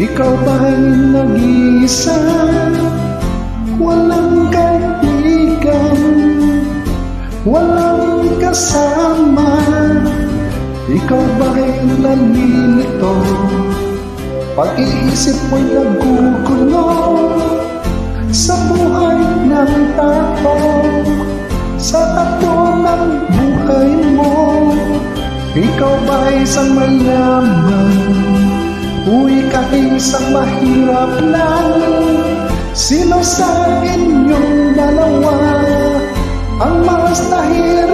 Ikaw ba'y nag-iisa? Walang kaibigan, walang kasama. Ikaw ba'y nalilito? Pag-iisip mo'y nagugulo sa buhay ng tao, sa tato ng buhay mo. Ikaw ba'y isang mayaman? Uy, kahit isang mahirap lang. Sino sa inyong dalawa ang mas nahirap?